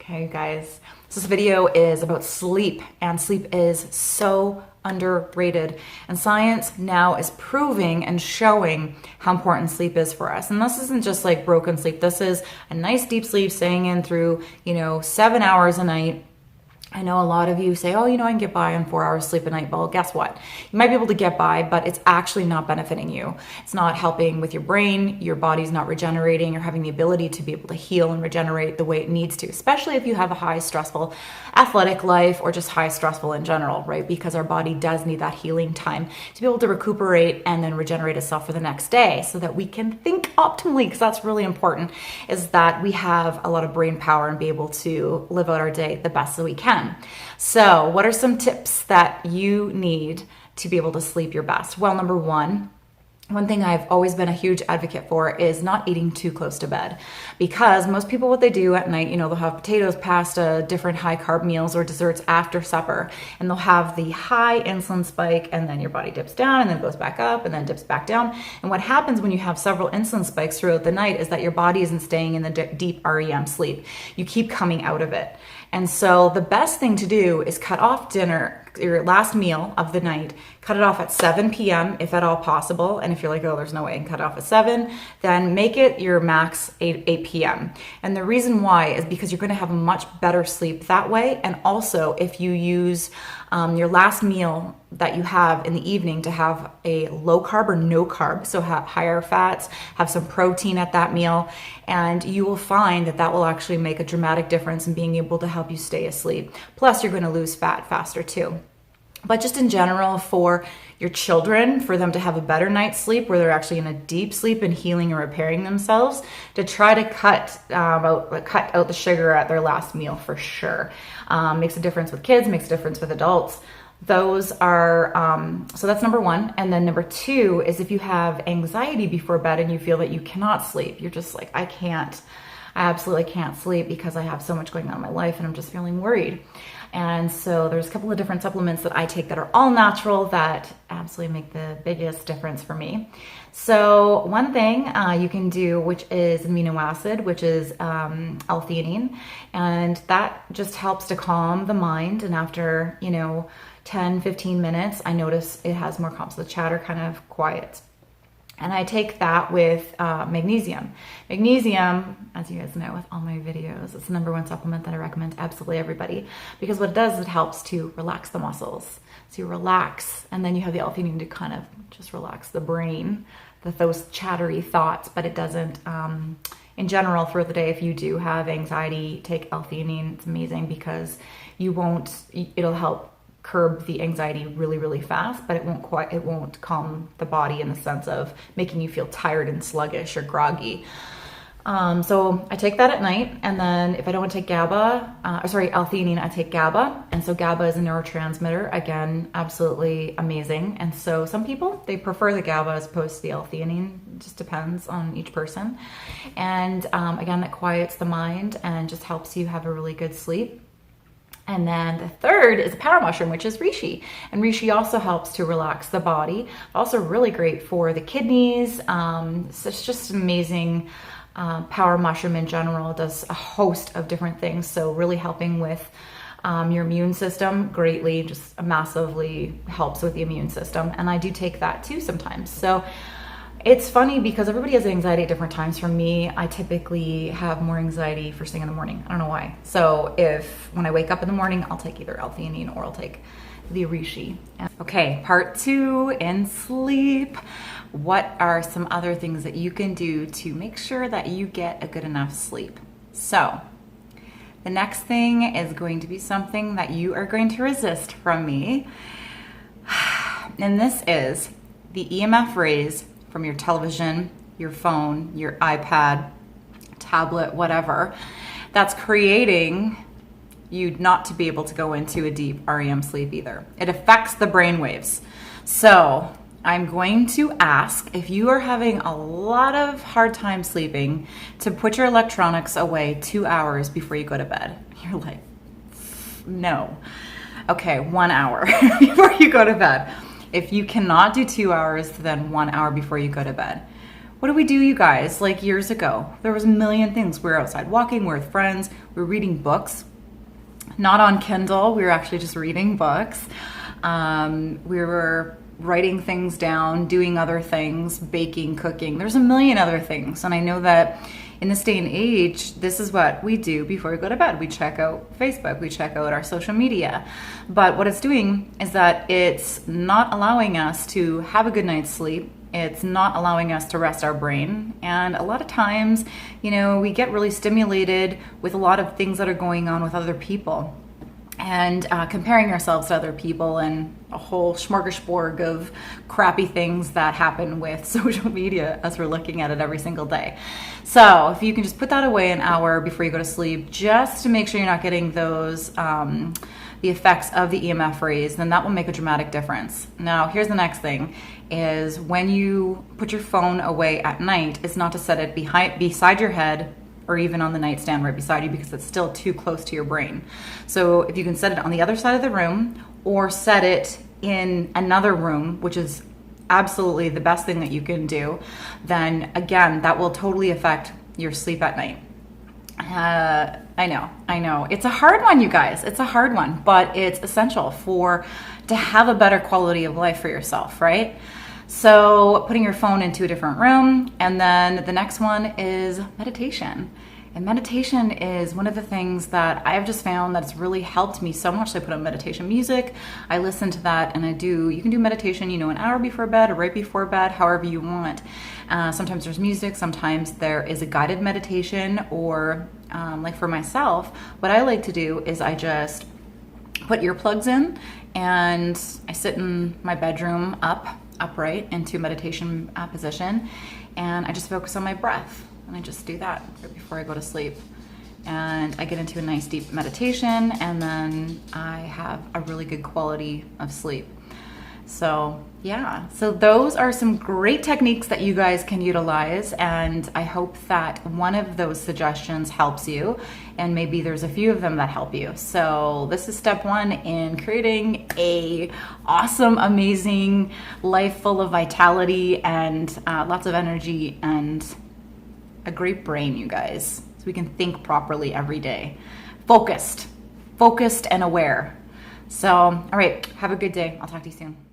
Hey guys, so this video is about sleep, and sleep is so underrated, and science now is proving and showing how important sleep is for us. And this isn't just like broken sleep. This is a nice deep sleep, staying in through 7 hours a night. I know a lot of you say, oh, I can get by on 4 hours sleep a night. Well, guess what? You might be able to get by, but it's actually not benefiting you. It's not helping with your brain. Your body's not regenerating or having the ability to be able to heal and regenerate the way it needs to, especially if you have a high stressful athletic life or just high stressful in general, right? Because our body does need that healing time to be able to recuperate and then regenerate itself for the next day so that we can think optimally, because that's really important, is that we have a lot of brain power and be able to live out our day the best that we can. So what are some tips that you need to be able to sleep your best? Well, number one thing I've always been a huge advocate for is not eating too close to bed, because most people, what they do at night, they'll have potatoes, pasta, different high carb meals or desserts after supper, and they'll have the high insulin spike, and then your body dips down and then goes back up and then dips back down. And what happens when you have several insulin spikes throughout the night is that your body isn't staying in the deep REM sleep. You keep coming out of it. And so the best thing to do is cut off dinner, your last meal of the night, cut it off at 7 p.m. if at all possible. And if you're like, oh, there's no way I can cut it off at 7, then make it your max 8 p.m. And the reason why is because you're going to have a much better sleep that way. And also, if you use your last meal that you have in the evening to have a low carb or no carb, so have higher fats, have some protein at that meal, and you will find that that will actually make a dramatic difference in being able to help you stay asleep. Plus, you're going to lose fat faster too. But just in general, for your children, for them to have a better night's sleep where they're actually in a deep sleep and healing and repairing themselves, to try to cut out the sugar at their last meal for sure. Makes a difference with kids, makes a difference with adults. Those are, so that's number one. And then number two is if you have anxiety before bed and you feel that you cannot sleep, you're just like, I absolutely can't sleep because I have so much going on in my life and I'm just feeling worried. And so there's a couple of different supplements that I take that are all natural that absolutely make the biggest difference for me. So one thing you can do, which is amino acid, which is L-theanine, and that just helps to calm the mind. And after, 10, 15 minutes, I notice it has more calm, so the chatter kind of quiets. And I take that with magnesium. Magnesium, as you guys know with all my videos, it's the number one supplement that I recommend to absolutely everybody, because what it does is it helps to relax the muscles. So you relax, and then you have the L-theanine to kind of just relax the brain, those chattery thoughts, but it doesn't, in general, throughout the day, if you do have anxiety, take L-theanine. It's amazing because it'll help curb the anxiety really, really fast, but it won't calm the body in the sense of making you feel tired and sluggish or groggy. So I take that at night, and then if I don't want to take L-theanine, I take GABA. And so GABA is a neurotransmitter, again, absolutely amazing. And so some people, they prefer the GABA as opposed to the L-theanine. It just depends on each person. And again, that quiets the mind and just helps you have a really good sleep. And then the third is a power mushroom, which is reishi. And reishi also helps to relax the body. Also really great for the kidneys. So it's just an amazing power mushroom in general. It does a host of different things. So really helping with your immune system greatly, just massively helps with the immune system. And I do take that too sometimes. So it's funny because everybody has anxiety at different times. For me, I typically have more anxiety first thing in the morning. I don't know why. So when I wake up in the morning, I'll take either L-theanine or I'll take the reishi. Okay, part 2 in sleep. What are some other things that you can do to make sure that you get a good enough sleep? So the next thing is going to be something that you are going to resist from me. And this is the EMF rays from your television, your phone, your iPad, tablet, whatever, that's creating you not to be able to go into a deep REM sleep either. It affects the brain waves. So I'm going to ask, if you are having a lot of hard time sleeping, to put your electronics away 2 hours before you go to bed. You're like, no. Okay, 1 hour before you go to bed. If you cannot do 2 hours, then 1 hour before you go to bed. What do we do, you guys? Like years ago, there was a million things. We were outside walking, we were with friends, we were reading books, not on Kindle. We were actually just reading books. We were writing things down, doing other things, baking, cooking. There's a million other things. And I know that in this day and age, this is what we do before we go to bed. We check out Facebook, we check out our social media. But what it's doing is that it's not allowing us to have a good night's sleep. It's not allowing us to rest our brain. And a lot of times, we get really stimulated with a lot of things that are going on with other people, and comparing ourselves to other people, and a whole smorgasbord of crappy things that happen with social media as we're looking at it every single day. So if you can just put that away an hour before you go to sleep, just to make sure you're not getting those the effects of the EMF rays, then that will make a dramatic difference. Now, here's the next thing, is when you put your phone away at night, it's not to set it beside your head or even on the nightstand right beside you, because it's still too close to your brain. So if you can set it on the other side of the room, or set it in another room, which is absolutely the best thing that you can do, then again, that will totally affect your sleep at night. I know. It's a hard one, you guys. It's a hard one, but it's essential to have a better quality of life for yourself, right? So putting your phone into a different room, and then the next one is meditation. And meditation is one of the things that I've just found that's really helped me so much. So I put on meditation music, I listen to that, and you can do meditation, an hour before bed or right before bed, however you want. Sometimes there's music, sometimes there is a guided meditation, or like for myself, what I like to do is I just put earplugs in, and I sit in my bedroom upright into meditation position, and I just focus on my breath. And I just do that right before I go to sleep. And I get into a nice deep meditation, and then I have a really good quality of sleep. So so those are some great techniques that you guys can utilize, and I hope that one of those suggestions helps you, and maybe there's a few of them that help you. So this is step one in creating a awesome, amazing life full of vitality and lots of energy and a great brain, you guys, so we can think properly every day. Focused and aware. So, all right, have a good day. I'll talk to you soon.